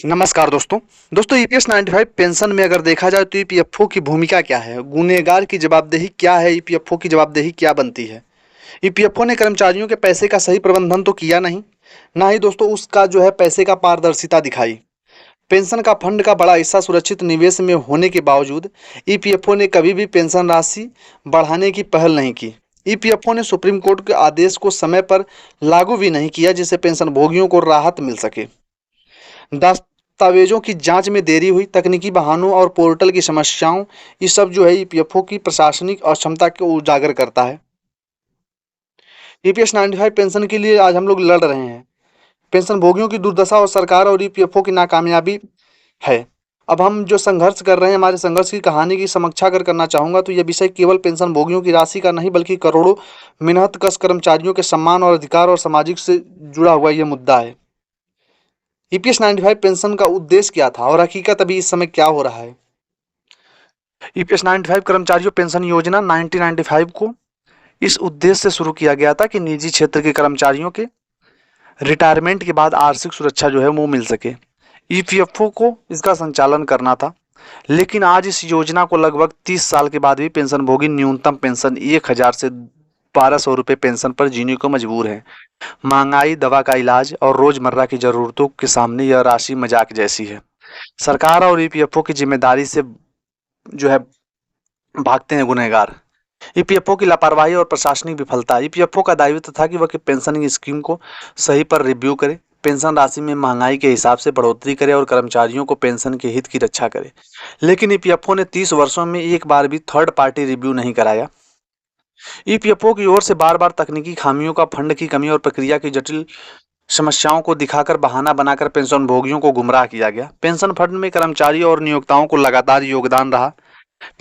नमस्कार दोस्तों। EPS 95 pension में अगर देखा जाए तो ईपीएफओ की भूमिका क्या है, गुनहगार की जवाबदेही क्या है, ईपीएफओ की जवाबदेही क्या बनती है। ईपीएफओ ने कर्मचारियों के पैसे का सही प्रबंधन तो किया नहीं, ना ही दोस्तों उसका जो है पैसे का पारदर्शिता दिखाई। पेंशन का फंड का बड़ा हिस्सा सुरक्षित निवेश में होने के बावजूद ईपीएफओ ने कभी भी पेंशन राशि बढ़ाने की पहल नहीं की। ईपीएफओ ने सुप्रीम कोर्ट के आदेश को समय पर लागू भी नहीं किया, जिससे पेंशन भोगियों को राहत मिल सके। दस्तावेजों की जांच में देरी हुई, तकनीकी बहानों और पोर्टल की समस्याओं, ये सब जो है ईपीएफओ की प्रशासनिक अक्षमता को उजागर करता है। ईपीएस 95 पेंशन के लिए आज हम लोग लड़ रहे हैं। पेंशन भोगियों की दुर्दशा और सरकार और ईपीएफओ की नाकामयाबी है। अब हम जो संघर्ष कर रहे हैं, हमारे संघर्ष की कहानी की समीक्षा अगर करना चाहूंगा तो यह विषय केवल पेंशन भोगियों की राशि का नहीं, बल्कि करोड़ों मेहनतकश कर्मचारियों के सम्मान और अधिकार और सामाजिक से जुड़ा हुआ यह मुद्दा है। ईपीएस 95 पेंशन का उद्देश्य क्या था और हकीकत अभी इस समय क्या हो रहा है। ईपीएस 95 कर्मचारियों पेंशन योजना 1995 को इस उद्देश्य से शुरू किया गया था कि निजी क्षेत्र के कर्मचारियों के रिटायरमेंट के बाद आर्थिक सुरक्षा जो है वो मिल सके। ईपीएफओ को इसका संचालन करना था, लेकिन आज इस योजना को लगभग 30 साल के बाद भी पेंशन भोगी न्यूनतम पेंशन 1000 से 1200 रुपये पेंशन पर जीने को मजबूर है। महंगाई, दवा का इलाज और रोजमर्रा की जरूरतों के सामने यह राशि मजाक जैसी है। सरकार और ईपीएफओ की जिम्मेदारी से जो है भागते हैं गुनहगार। ईपीएफओ की लापरवाही और प्रशासनिक विफलता। ईपीएफओ का दायित्व था कि वह पेंशन स्कीम को सही पर रिव्यू करे, पेंशन राशि में महंगाई के हिसाब से बढ़ोतरी करे और कर्मचारियों को पेंशन के हित की रक्षा करे। लेकिन ईपीएफओ ने 30 वर्षों में एक बार भी थर्ड पार्टी रिव्यू नहीं कराया। ईपीएफओ की ओर से बार बार तकनीकी खामियों का, फंड की कमी और प्रक्रिया की जटिल समस्याओं को दिखाकर बहाना बनाकर पेंशन भोगियों को गुमराह किया गया। पेंशन फंड में कर्मचारी और नियोक्ताओं को लगातार योगदान रहा,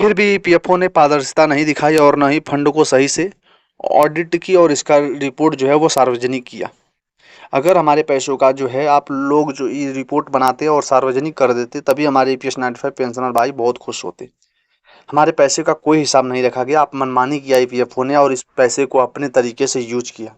फिर भी ईपीएफओ ने पारदर्शिता नहीं दिखाई और न ही फंड को सही से ऑडिट की और इसका रिपोर्ट जो है वो सार्वजनिक किया। अगर हमारे पैसों का जो है आप लोग जो ये रिपोर्ट बनाते और सार्वजनिक कर देते, तभी हमारे ईपीएस 95 पेंशनर भाई बहुत खुश होते। हमारे पैसे का कोई हिसाब नहीं रखा गया, आप मनमानी किया ईपीएफओ ने और इस पैसे को अपने तरीके से यूज किया।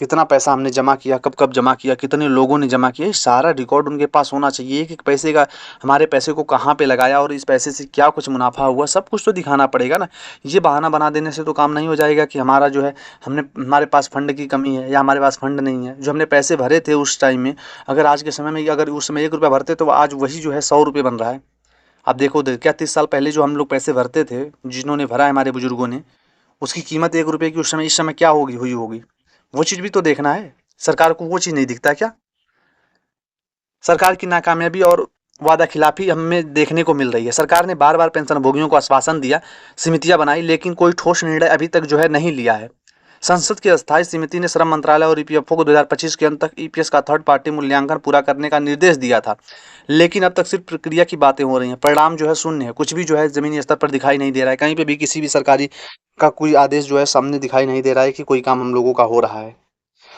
कितना पैसा हमने जमा किया, कब कब जमा किया, कितने लोगों ने जमा किया, ये सारा रिकॉर्ड उनके पास होना चाहिए। एक एक पैसे का, हमारे पैसे को कहाँ पे लगाया और इस पैसे से क्या कुछ मुनाफा हुआ, सब कुछ तो दिखाना पड़ेगा ना। ये बहाना बना देने से तो काम नहीं हो जाएगा कि हमारा जो है हमारे पास फंड की कमी है या हमारे पास फंड नहीं है। जो हमने पैसे भरे थे उस टाइम में, अगर आज के समय में अगर उस समय 1 रुपया भरते तो आज वही जो है 100 रुपये बन रहा है। आप देखो क्या 30 साल पहले जो हम लोग पैसे भरते थे, जिन्होंने भरा है हमारे बुजुर्गों ने, उसकी कीमत 1 रुपये की उस समय इस समय क्या होगी, हुई होगी। वो चीज़ भी तो देखना है। सरकार को वो चीज़ नहीं दिखता क्या। सरकार की नाकामयाबी और वादा खिलाफी हमें देखने को मिल रही है। सरकार ने बार बार पेंशन भोगियों को आश्वासन दिया, समितियां बनाई, लेकिन कोई ठोस निर्णय अभी तक जो है नहीं लिया है। संसद की अस्थायी समिति ने श्रम मंत्रालय और ईपीएफओ को 2025 के अंत तक ईपीएस का थर्ड पार्टी मूल्यांकन पूरा करने का निर्देश दिया था, लेकिन अब तक सिर्फ प्रक्रिया की बातें हो रही हैं। परिणाम जो है शून्य है, कुछ भी जो है जमीनी स्तर पर दिखाई नहीं दे रहा है। कहीं पे भी किसी भी सरकारी का कोई आदेश जो है सामने दिखाई नहीं दे रहा है कि कोई काम हम लोगों का हो रहा है।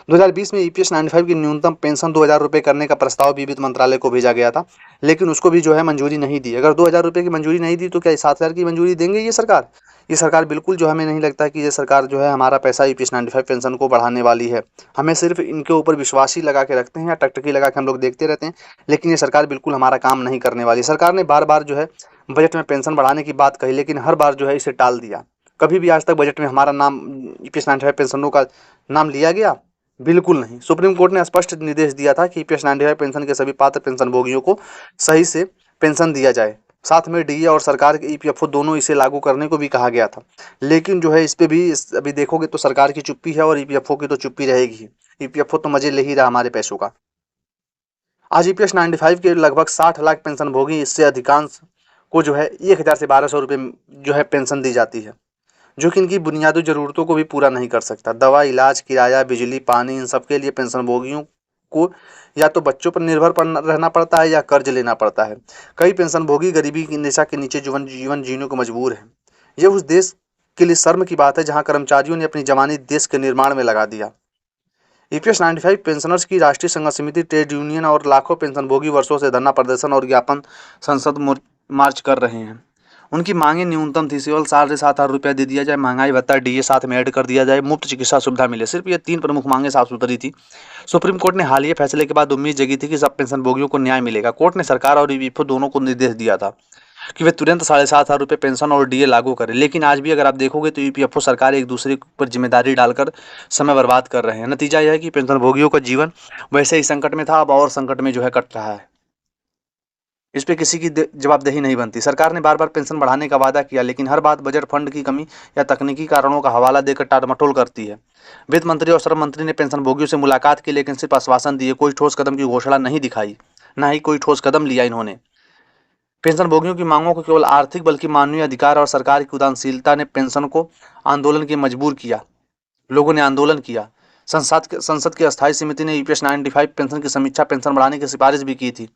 2020 में ईपीएस 95 की न्यूनतम पेंशन 2000 रुपये करने का प्रस्ताव भी वित्त मंत्रालय को भेजा गया था, लेकिन उसको भी जो है मंजूरी नहीं दी। अगर 2000 रुपये की मंजूरी नहीं दी तो क्या 7000 की मंजूरी देंगे ये सरकार। ये सरकार बिल्कुल जो हमें नहीं लगता कि ये सरकार जो है हमारा पैसा ईपीएस 95 पेंशन को बढ़ाने वाली है। हमें सिर्फ इनके ऊपर विश्वास ही लगा के रखते हैं या टकटकी लगा के हम लोग देखते रहते हैं, लेकिन ये सरकार बिल्कुल हमारा काम नहीं करने वाली। सरकार ने बार बार जो है बजट में पेंशन बढ़ाने की बात कही, लेकिन हर बार जो है इसे टाल दिया। कभी भी आज तक बजट में हमारा नाम, ईपीएस 95 पेंशनरों का नाम लिया गया? बिल्कुल नहीं। सुप्रीम कोर्ट ने स्पष्ट निर्देश दिया था कि ईपीएस 95 पेंशन के सभी पात्र पेंशन भोगियों को सही से पेंशन दिया जाए। साथ में डीए और सरकार के ईपीएफओ दोनों इसे लागू करने को भी कहा गया था, लेकिन जो है इस पे भी अभी देखोगे तो सरकार की चुप्पी है और ईपीएफओ की तो चुप्पी रहेगी। ईपीएफओ तो मजे ले ही रहा हमारे पैसों का। आज ईपीएस 95 के लगभग 60 लाख पेंशन भोगी, इससे अधिकांश को जो है 1000 से 1200 रुपये जो है पेंशन दी जाती है, जो कि इनकी बुनियादी ज़रूरतों को भी पूरा नहीं कर सकता। दवा, इलाज, किराया, बिजली, पानी, इन सब के लिए पेंशनभोगियों को या तो बच्चों पर निर्भर रहना पड़ता है या कर्ज लेना पड़ता है। कई पेंशनभोगी गरीबी की रेखा के नीचे जीवन जीने को मजबूर हैं। यह उस देश के लिए शर्म की बात है जहां कर्मचारियों ने अपनी जवानी देश के निर्माण में लगा दिया। ईपीएस 95 पेंशनर्स की राष्ट्रीय संघ समिति, ट्रेड यूनियन और लाखों पेंशनभोगी वर्षों से धरना प्रदर्शन और ज्ञापन संसद मार्च कर रहे हैं। उनकी मांगे न्यूनतम थी, केवल 7,500 रुपया दे दिया जाए, महंगाई भत्ता डीए साथ में ऐड कर दिया जाए, मुफ्त चिकित्सा सुविधा मिले। सिर्फ ये 3 प्रमुख मांगे साफ सुथरी थी। सुप्रीम कोर्ट ने हालिया फैसले के बाद उम्मीद जगी थी कि सब पेंशनभोगियों को न्याय मिलेगा। कोर्ट ने सरकार और ईपीएफओ दोनों को निर्देश दिया था कि वे तुरंत 7,500 रुपये पेंशन और डीए लागू करें। लेकिन आज भी अगर आप देखोगे तो ईपीएफओ सरकार एक दूसरे पर जिम्मेदारी डालकर समय बर्बाद कर रहे हैं। नतीजा यह है कि पेंशनभोगियों का जीवन वैसे ही संकट में था, अब और संकट में जो है कट रहा है। इस पे किसी की जवाबदेही नहीं बनती। सरकार ने बार बार पेंशन बढ़ाने का वादा किया, लेकिन हर बात बजट फंड की कमी या तकनीकी कारणों का हवाला देकर टालमटोल करती है। वित्त मंत्री और श्रम मंत्री ने पेंशनभोगियों से मुलाकात की, लेकिन सिर्फ आश्वासन दिए, कोई ठोस कदम की घोषणा नहीं दिखाई, ना ही कोई ठोस कदम लिया इन्होंने। पेंशनभोगियों की मांगों को केवल आर्थिक बल्कि मानवीय अधिकार और सरकार की उदासीनता ने पेंशन को आंदोलन के मजबूर किया। लोगों ने आंदोलन किया। संसद की अस्थायी समिति ने ईपीएस 95 पेंशन की समीक्षा, पेंशन बढ़ाने की सिफारिश भी की थी।